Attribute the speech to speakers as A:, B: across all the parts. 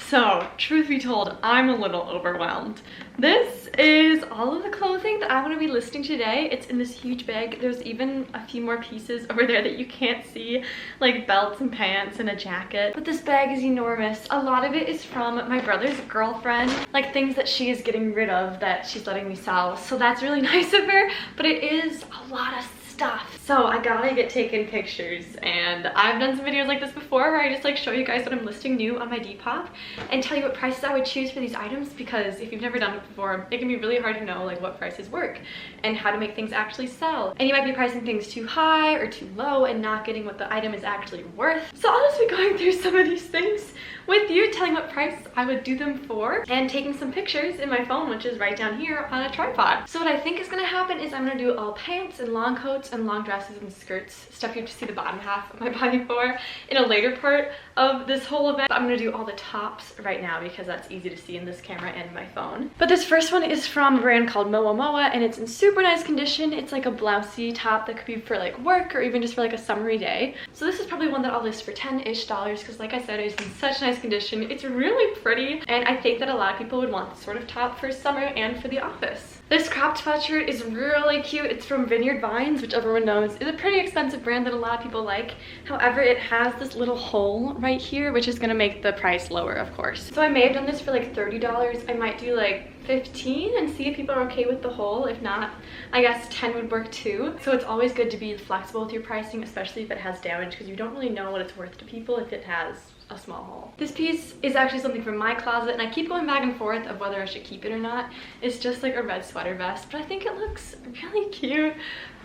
A: So, truth be told, I'm a little overwhelmed. This is all of the clothing that I want to be listing today. It's in this huge bag. There's even a few more pieces over there that you can't see, like belts and pants and a jacket. But this bag is enormous. A lot of it is from my brother's girlfriend, like things that she is getting rid of that she's letting me sell. So that's really nice of her, but it is a lot of stuff. So I gotta get taken pictures, and I've done some videos like this before where I just like show you guys what I'm listing new on my Depop and tell you what prices I would choose for these items, because if you've never done it before, it can be really hard to know like what prices work and how to make things actually sell. And you might be pricing things too high or too low and not getting what the item is actually worth. So I'll just be going through some of these things with you, telling what price I would do them for, and taking some pictures in my phone, which is right down here on a tripod. So what I think is gonna happen is I'm gonna do all pants and long coats and long dresses and skirts, stuff you have to see the bottom half of my body for, in a later part of this whole event. I'm gonna do all the tops right now because that's easy to see in this camera and my phone. But this first one is from a brand called Moa Moa, and it's in super nice condition. It's like a blousey top that could be for like work or even just for like a summery day. So this is probably one that I'll list for $10-ish, because like I said, it's in such nice condition. It's really pretty, and I think that a lot of people would want this sort of top for summer and for the office. This cropped sweatshirt is really cute. It's from Vineyard Vines, which everyone knows is a pretty expensive brand that a lot of people like. However, it has this little hole right here, which is gonna make the price lower, of course. So I may have done this for like $30. I might do like 15 and see if people are okay with the hole. If not, I guess 10 would work too. So it's always good to be flexible with your pricing, especially if it has damage, because you don't really know what it's worth to people if it has a small hole. This piece is actually something from my closet, and I keep going back and forth of whether I should keep it or not. It's just like a red sweater vest, but I think it looks really cute.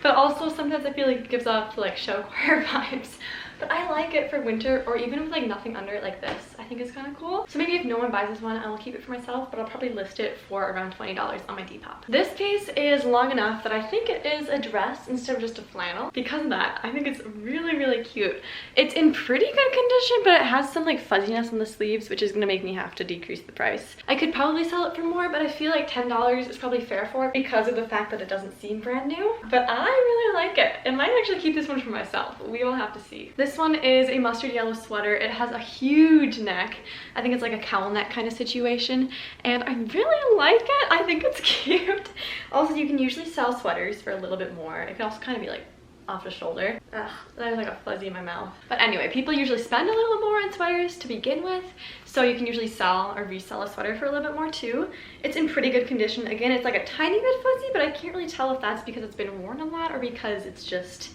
A: But also sometimes I feel like it gives off like show choir vibes. But I like it for winter, or even with like nothing under it like this. I think it's kind of cool. So maybe if no one buys this one, I will keep it for myself, but I'll probably list it for around $20 on my Depop. This piece is long enough that I think it is a dress instead of just a flannel. Because of that, I think it's really, really cute. It's in pretty good condition, but it has some like fuzziness on the sleeves, which is gonna make me have to decrease the price. I could probably sell it for more, but I feel like $10 is probably fair for it because of the fact that it doesn't seem brand new. But I really like it. I might actually keep this one for myself. We will have to see. This one is a mustard yellow sweater. It has a huge neck. I think it's like a cowl neck kind of situation, and I really like it. I think it's cute. Also, you can usually sell sweaters for a little bit more. It can also kind of be like off the shoulder. Ugh, that is like a fuzzy in my mouth. But anyway, people usually spend a little more on sweaters to begin with, so you can usually sell or resell a sweater for a little bit more too. It's in pretty good condition. Again, it's like a tiny bit fuzzy, but I can't really tell if that's because it's been worn a lot or because it's just,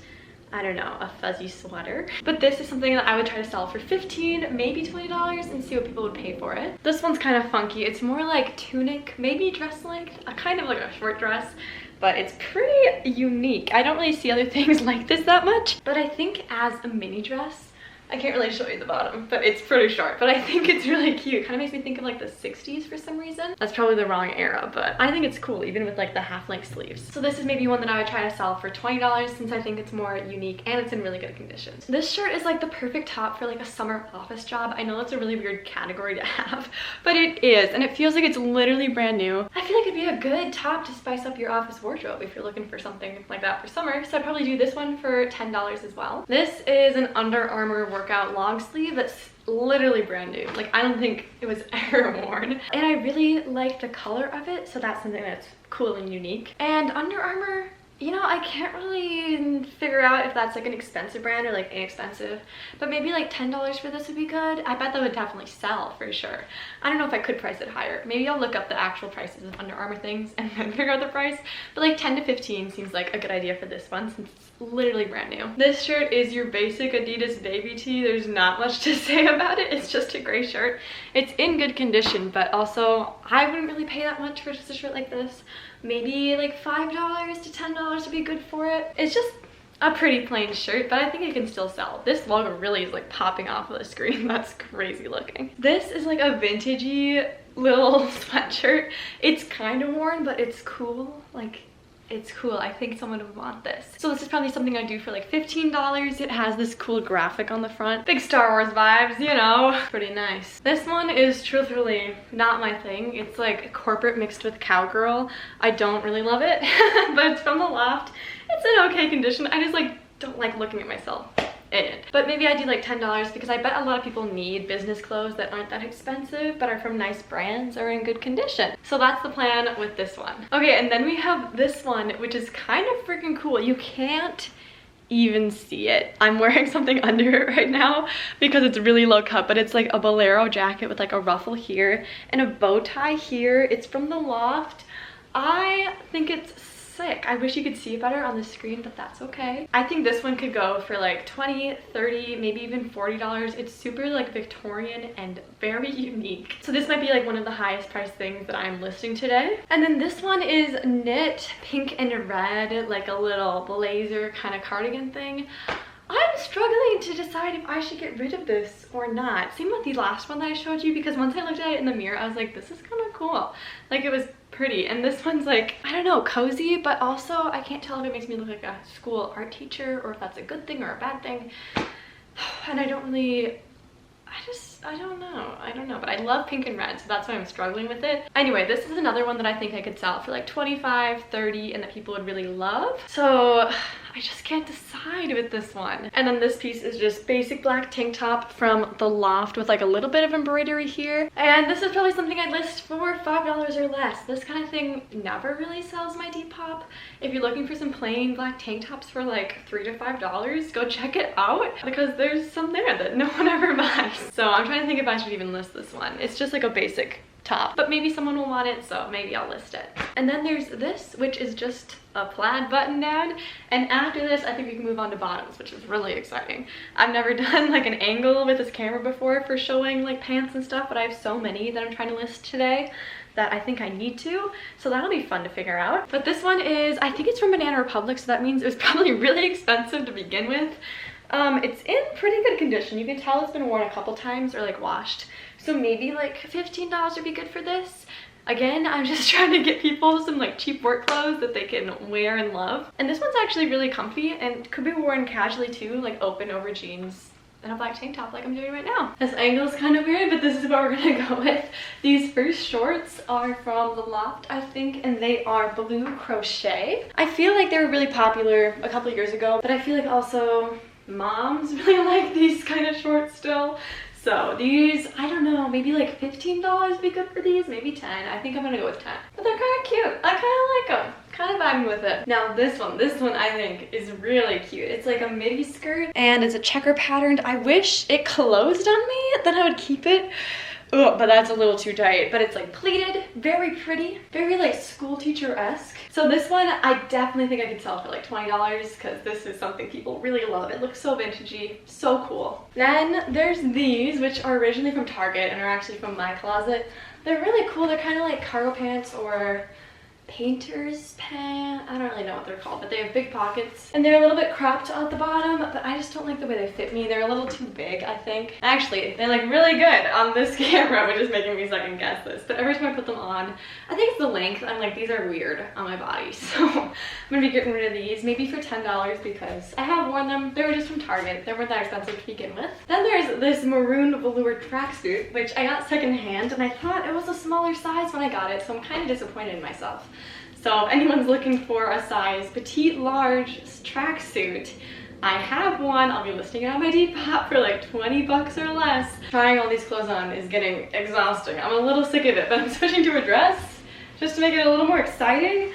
A: I don't know, a fuzzy sweater. But this is something that I would try to sell for $15, maybe $20, and see what people would pay for it. This one's kind of funky. It's more like tunic, maybe dress length, a kind of like a short dress, but it's pretty unique. I don't really see other things like this that much, but I think as a mini dress, I can't really show you the bottom, but it's pretty short. But I think it's really cute. It kind of makes me think of like the 60s for some reason. That's probably the wrong era, but I think it's cool, even with like the half-length sleeves. So this is maybe one that I would try to sell for $20, since I think it's more unique and it's in really good condition. This shirt is like the perfect top for like a summer office job. I know that's a really weird category to have, but it is, and it feels like it's literally brand new. I feel like it'd be a good top to spice up your office wardrobe if you're looking for something like that for summer. So I'd probably do this one for $10 as well. This is an Under Armour workout long sleeve that's literally brand new. Like, I don't think it was ever worn, and I really like the color of it, so that's something that's cool and unique. And Under Armour, you know, I can't really figure out if that's like an expensive brand or like inexpensive, but maybe like $10 for this would be good. I bet that would definitely sell for sure. I don't know if I could price it higher. Maybe I'll look up the actual prices of Under Armour things and then figure out the price, but like 10 to 15 seems like a good idea for this one, since it's literally brand new. This shirt is your basic Adidas Baby Tee. There's not much to say about it. It's just a gray shirt. It's in good condition, but also I wouldn't really pay that much for just a shirt like this. Maybe like $5 to $10 would be good for it. It's just a pretty plain shirt, but I think it can still sell. This logo really is like popping off of the screen. That's crazy looking. This is like a vintagey little sweatshirt. It's kind of worn, but it's cool. Like, it's cool. I think someone would want this. So this is probably something I do for like $15. It has this cool graphic on the front. Big Star Wars vibes, you know. Pretty nice. This one is truthfully not my thing. It's like corporate mixed with cowgirl. I don't really love it, but it's from the Loft. It's in okay condition. I just like don't like looking at myself in it. But maybe I do like $10 because I bet a lot of people need business clothes that aren't that expensive but are from nice brands or in good condition. So that's the plan with this one. Okay, and then we have this one, which is kind of freaking cool. You can't even see it. I'm wearing something under it right now because it's really low cut, but it's like a bolero jacket with like a ruffle here and a bow tie here. It's from the Loft. I think it's sick. I wish you could see it better on the screen, but that's okay. I think this one could go for like 20, 30, maybe even $40. It's super like Victorian and very unique. So this might be like one of the highest priced things that I'm listing today. And then this one is knit pink and red, like a little blazer kind of cardigan thing. I'm struggling to decide if I should get rid of this or not. Same with the last one that I showed you, because once I looked at it in the mirror, I was like, this is kind of cool. Like, it was pretty. And this one's like, I don't know, cozy, but also I can't tell if it makes me look like a school art teacher or if that's a good thing or a bad thing. And I don't really, I don't know, but I love pink and red, so that's why I'm struggling with it. Anyway, this is another one that I think I could sell for like 25, 30, and that people would really love. So I just can't decide with this one. And then this piece is just basic black tank top from the Loft with like a little bit of embroidery here. And this is probably something I'd list for $5 or less. This kind of thing never really sells my Depop. If you're looking for some plain black tank tops for like $3 to $5, go check it out because there's some there that no one ever buys. So I'm trying to think if I should even list this one. It's just like a basic top, but maybe someone will want it, so maybe I'll list it. And then there's this, which is just a plaid button down, and after this I think we can move on to bottoms, which is really exciting. I've never done like an angle with this camera before for showing like pants and stuff, but I have so many that I'm trying to list today that I think I need to, so that'll be fun to figure out. But this one is, I think it's from Banana Republic, so that means it was probably really expensive to begin with. It's in pretty good condition. You can tell it's been worn a couple times or like washed. So maybe like $15 would be good for this. Again, I'm just trying to get people some like cheap work clothes that they can wear and love. And this one's actually really comfy and could be worn casually too, like open over jeans and a black tank top like I'm doing right now. This angle is kind of weird, but this is what we're gonna go with. These first shorts are from the Loft, I think, and they are blue crochet. I feel like they were really popular a couple years ago, but I feel like also moms really like these kind of shorts still. So these, I don't know, maybe like $15 would be good for these, maybe 10. I think I'm gonna go with 10. But they're kind of cute. I kind of like them. Kind of vibing with it. Now this one I think is really cute. It's like a midi skirt and it's a checker patterned. I wish it closed on me, then I would keep it. Oh, but that's a little too tight. But it's like pleated, very pretty, very like school teacher-esque. So this one, I definitely think I could sell for like $20 because this is something people really love. It looks so vintagey, so cool. Then there's these, which are originally from Target and are actually from my closet. They're really cool. They're kind of like cargo pants or painter's pants. I don't really know what they're called, but they have big pockets and they're a little bit cropped at the bottom, but I just don't like the way they fit me. They're a little too big, I think. Actually, they look really good on this camera, which is making me second guess this, but every time I put them on, I think it's the length. I'm like, these are weird on my body, so I'm gonna be getting rid of these, maybe for $10 because I have worn them. They were just from Target. They weren't that expensive to begin with. Then there's this maroon velour tracksuit, which I got secondhand, and I thought it was a smaller size when I got it, so I'm kind of disappointed in myself. So if anyone's looking for a size petite large tracksuit, I have one. I'll be listing it on my Depop for like 20 bucks or less. Trying all these clothes on is getting exhausting. I'm a little sick of it, but I'm switching to a dress just to make it a little more exciting.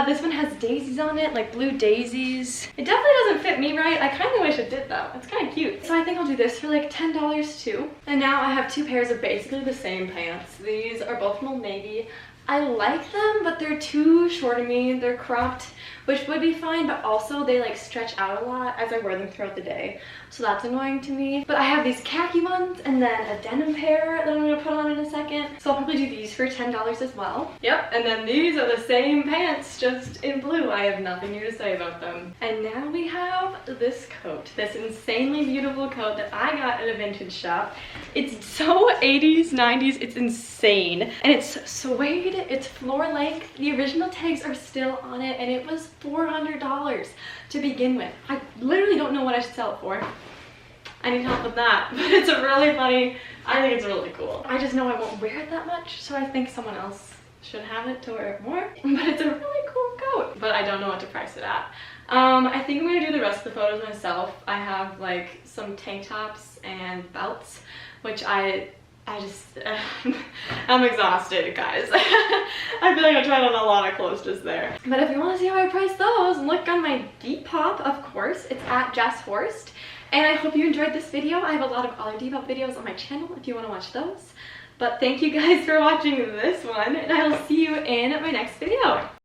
A: This one has daisies on it, like blue daisies. It definitely doesn't fit me right. I kind of wish it did though. It's kind of cute. So I think I'll do this for like $10 too. And now I have two pairs of basically the same pants. These are both from Old Navy. I like them, but they're too short of me. They're cropped, which would be fine, but also they like stretch out a lot as I wear them throughout the day. So that's annoying to me. But I have these khaki ones and then a denim pair that I'm gonna put on in a second. So I'll probably do these for $10 as well. Yep, and then these are the same pants, just in blue. I have nothing new to say about them. And now we have this coat, this insanely beautiful coat that I got at a vintage shop. It's so 80s, 90s, it's insane. And it's suede, it's floor length. The original tags are still on it, and it was $400 to begin with. I literally don't know what I should sell it for. I need help with that, but it's a really funny, I think it's really cool. I just know I won't wear it that much, so I think someone else should have it to wear it more. But it's a really cool coat, but I don't know what to price it at. I think I'm gonna do the rest of the photos myself. I have like some tank tops and belts, which I just, I'm exhausted, guys. I feel like I tried on a lot of clothes just there. But if you want to see how I price those, look on my Depop, of course. It's at Jess Horst. And I hope you enjoyed this video. I have a lot of other Depop videos on my channel if you want to watch those. But thank you guys for watching this one, and I will see you in my next video.